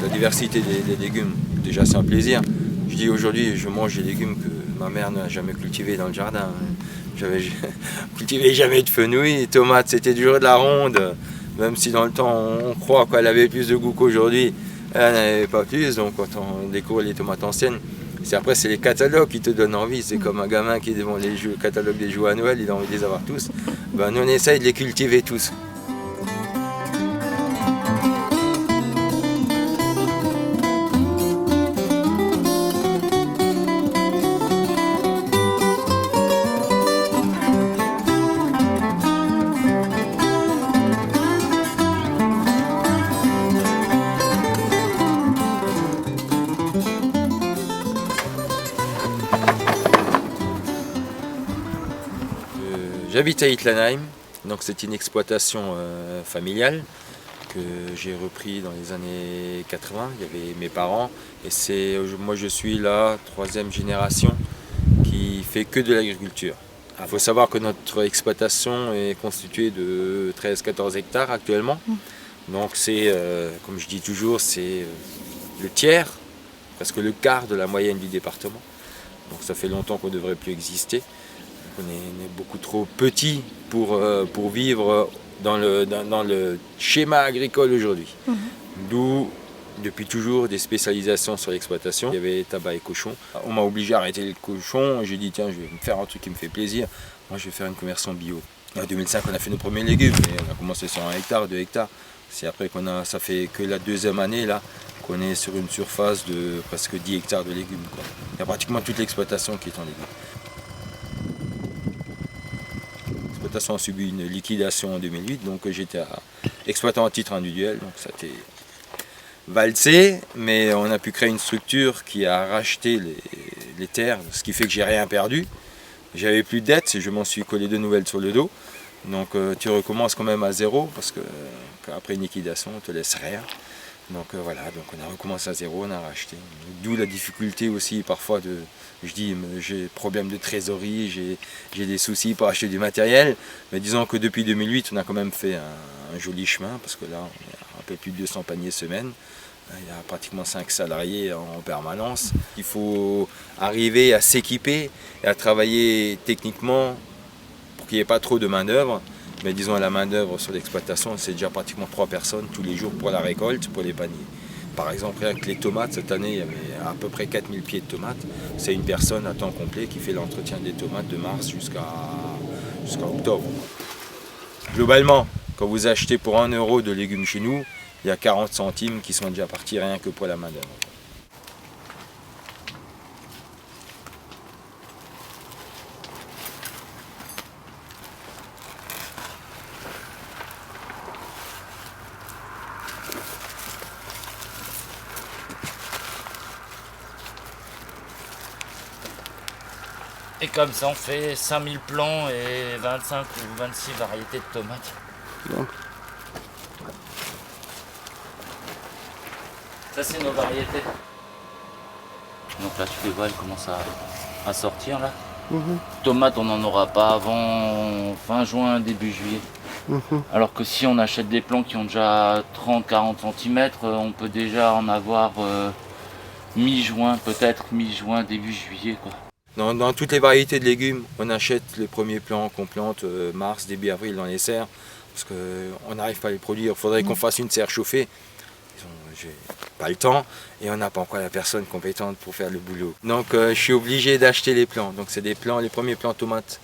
la diversité des légumes, déjà c'est un plaisir. Je dis aujourd'hui, je mange des légumes que ma mère n'a jamais cultivés dans le jardin. J'avais cultivé jamais de fenouil, les tomates c'était toujours de la ronde, même si dans le temps on croit qu'elle avait plus de goût qu'aujourd'hui, elle n'en avait pas plus, donc quand on découvre les tomates anciennes, après c'est les catalogues qui te donnent envie, c'est comme un gamin qui est devant les catalogues des jouets à Noël, il a envie de les avoir tous, ben, nous on essaye de les cultiver tous. J'habite à Hitlenheim, donc c'est une exploitation familiale que j'ai repris dans les années 80. Il y avait mes parents et moi je suis la troisième génération qui fait que de l'agriculture. Il faut savoir que notre exploitation est constituée de 13-14 hectares actuellement. Donc c'est, comme je dis toujours, c'est le tiers, presque le quart de la moyenne du département. Donc ça fait longtemps qu'on ne devrait plus exister. On est beaucoup trop petit pour vivre dans le schéma agricole aujourd'hui. D'où, depuis toujours, des spécialisations sur l'exploitation. Il y avait tabac et cochon. On m'a obligé à arrêter le cochon. J'ai dit, tiens, je vais me faire un truc qui me fait plaisir. Moi, je vais faire une conversion bio. En 2005, on a fait nos premiers légumes. Mais on a commencé sur 1 hectare, 2 hectares. C'est après ça fait que la deuxième année là, qu'on est sur une surface de presque 10 hectares de légumes, quoi. Il y a pratiquement toute l'exploitation qui est en légumes. L'exploitation a subi une liquidation en 2008, donc j'étais exploitant à titre individuel, donc ça a été valsé, mais on a pu créer une structure qui a racheté les terres, ce qui fait que j'ai rien perdu. J'avais plus de dettes, je m'en suis collé de nouvelles sur le dos, donc tu recommences quand même à zéro, parce qu'après une liquidation, on ne te laisse rien. Donc voilà, donc on a recommencé à zéro, on a racheté. D'où la difficulté aussi parfois j'ai problème de trésorerie, j'ai des soucis pour acheter du matériel. Mais disons que depuis 2008, on a quand même fait un joli chemin, parce que là, on est à un peu plus de 200 paniers semaine. Il y a pratiquement 5 salariés en permanence. Il faut arriver à s'équiper et à travailler techniquement pour qu'il n'y ait pas trop de main d'œuvre. Mais disons, la main d'œuvre sur l'exploitation, c'est déjà pratiquement 3 personnes tous les jours pour la récolte, pour les paniers. Par exemple, avec les tomates, cette année, il y avait à peu près 4000 pieds de tomates. C'est une personne à temps complet qui fait l'entretien des tomates de mars jusqu'à octobre. Globalement, quand vous achetez pour 1 euro de légumes chez nous, il y a 40 centimes qui sont déjà partis rien que pour la main d'œuvre. Et comme ça, on fait 5000 plants et 25 ou 26 variétés de tomates. Bon. Ça, c'est nos variétés. Donc là, tu les vois, elles commencent à sortir là. Tomates, on n'en aura pas avant fin juin, début juillet. Alors que si on achète des plants qui ont déjà 30-40 cm, on peut déjà en avoir mi-juin, peut-être mi-juin, début juillet, quoi. Dans toutes les variétés de légumes, on achète les premiers plants qu'on plante mars, début avril dans les serres, parce qu'on n'arrive pas à les produire. Il faudrait qu'on fasse une serre chauffée. J'ai pas le temps et on n'a pas encore la personne compétente pour faire le boulot. Donc je suis obligé d'acheter les plants. Donc c'est des plants, les premiers plants tomates,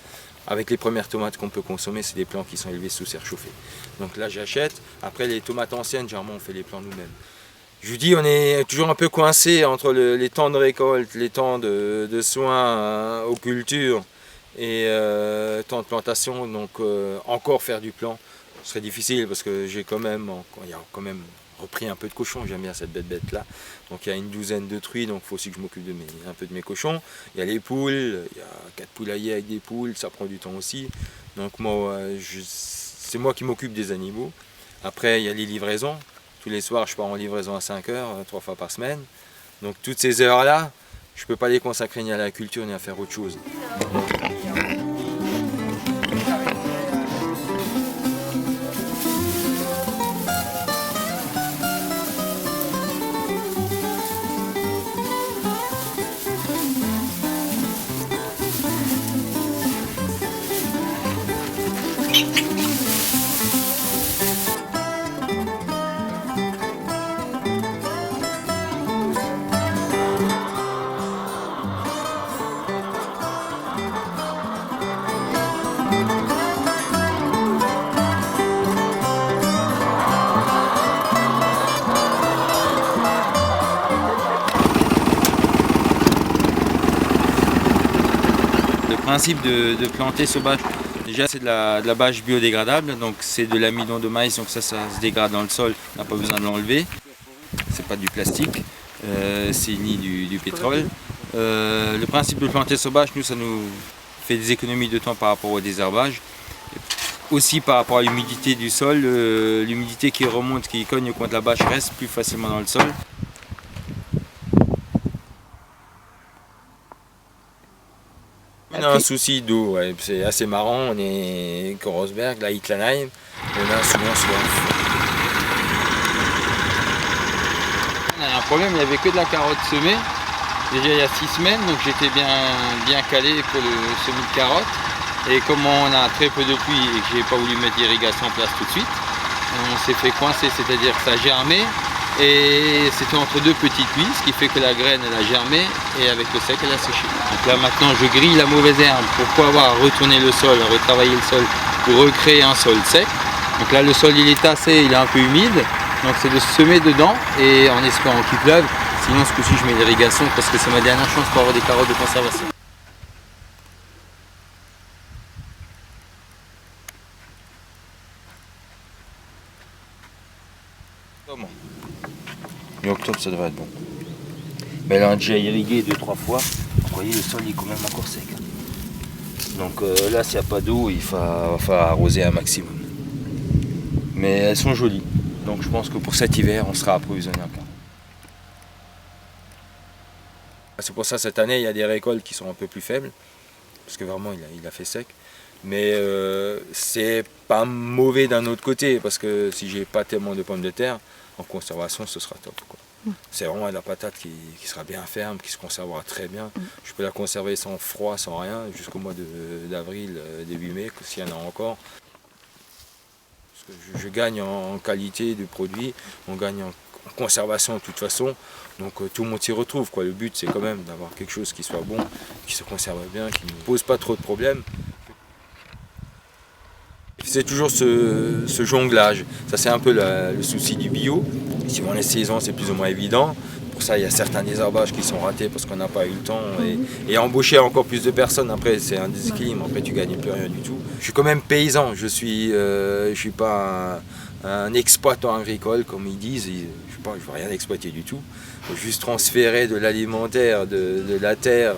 avec les premières tomates qu'on peut consommer, c'est des plants qui sont élevés sous serre chauffée. Donc là j'achète. Après les tomates anciennes, généralement on fait les plants nous-mêmes. Je vous dis, on est toujours un peu coincé entre les temps de récolte, les temps de soins aux cultures et temps de plantation. Donc encore faire du plan, ce serait difficile parce que il y a quand même repris un peu de cochons. J'aime bien cette bête là. Donc il y a une douzaine de truies, donc il faut aussi que je m'occupe un peu de mes cochons. Il y a les poules, il y a 4 poulaillers avec des poules, ça prend du temps aussi. Donc moi, c'est moi qui m'occupe des animaux. Après il y a les livraisons. Tous les soirs, je pars en livraison à 5 heures, 3 fois par semaine. Donc toutes ces heures-là, je ne peux pas les consacrer ni à la culture ni à faire autre chose. principe de planter sauvage, déjà c'est de la bâche biodégradable, donc c'est de l'amidon de maïs, donc ça se dégrade dans le sol, on n'a pas besoin de l'enlever. C'est pas du plastique, c'est ni du pétrole. Le principe de planter sauvage, nous, ça nous fait des économies de temps par rapport au désherbage. Aussi par rapport à l'humidité du sol, l'humidité qui remonte, qui cogne au coin de la bâche reste plus facilement dans le sol. On a un souci d'eau, ouais. C'est assez marrant, on est Korosberg, là Hitlanheim, on a souvent soif. On a un problème, il n'y avait que de la carotte semée, déjà il y a 6 semaines, donc j'étais bien calé pour le semis de carottes. Et comme on a très peu de pluie et que j'ai pas voulu mettre l'irrigation en place tout de suite, on s'est fait coincer, c'est-à-dire que ça a germé et c'était entre deux petites pluies, ce qui fait que la graine elle a germé et avec le sec elle a séché. Donc là maintenant je grille la mauvaise herbe pour pouvoir retourner le sol, retravailler le sol pour recréer un sol sec. Donc là le sol il est tassé, il est un peu humide, donc c'est de semer dedans et en espérant qu'il pleuve. Sinon ce coup-ci je mets l'irrigation parce que c'est ma dernière chance pour avoir des carottes de conservation. Mi-octobre ça devrait être bon. Mais là on a déjà irrigué 2-3 fois. Vous voyez le sol il est quand même encore sec. Donc là s'il n'y a pas d'eau il va falloir arroser un maximum. Mais elles sont jolies. Donc je pense que pour cet hiver on sera approvisionné encore. C'est pour ça cette année il y a des récoltes qui sont un peu plus faibles. Parce que vraiment il a fait sec. Mais c'est pas mauvais d'un autre côté. Parce que si j'ai pas tellement de pommes de terre, en conservation ce sera top, quoi. C'est vraiment de la patate qui sera bien ferme, qui se conservera très bien. Je peux la conserver sans froid, sans rien, jusqu'au mois d'avril, début mai, s'il y en a encore. Parce que je gagne en qualité du produit, on gagne en conservation de toute façon. Donc tout le monde s'y retrouve, quoi. Le but c'est quand même d'avoir quelque chose qui soit bon, qui se conserve bien, qui ne pose pas trop de problèmes. C'est toujours ce jonglage, ça c'est un peu le souci du bio. Suivant les saisons c'est plus ou moins évident. Pour ça il y a certains désherbages qui sont ratés parce qu'on n'a pas eu le temps. Et embaucher encore plus de personnes, après c'est un déséquilibre, après tu gagnes plus rien du tout. Je suis quand même paysan, je suis pas un exploitant agricole comme ils disent. Je ne veux rien exploiter du tout. Il faut juste transférer de l'alimentaire, de la terre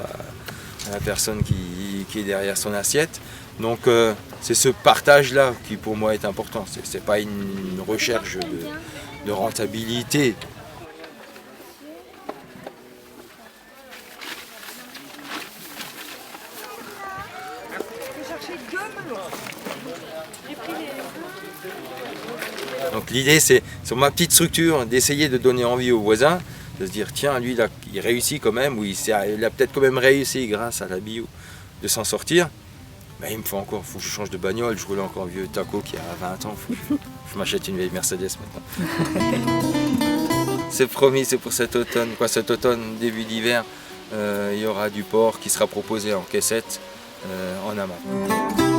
à la personne qui est derrière son assiette. Donc c'est ce partage-là qui pour moi est important. Ce n'est pas une recherche de rentabilité. Donc l'idée c'est sur ma petite structure d'essayer de donner envie aux voisins, de se dire tiens lui là, il réussit quand même, ou il a peut-être quand même réussi grâce à la bio de s'en sortir. Ben, il me faut que je change de bagnole, je roule encore un vieux taco qui a 20 ans, je m'achète une vieille Mercedes maintenant. C'est promis, c'est pour cet automne, cet automne, début d'hiver, il y aura du porc qui sera proposé en caissette en amas.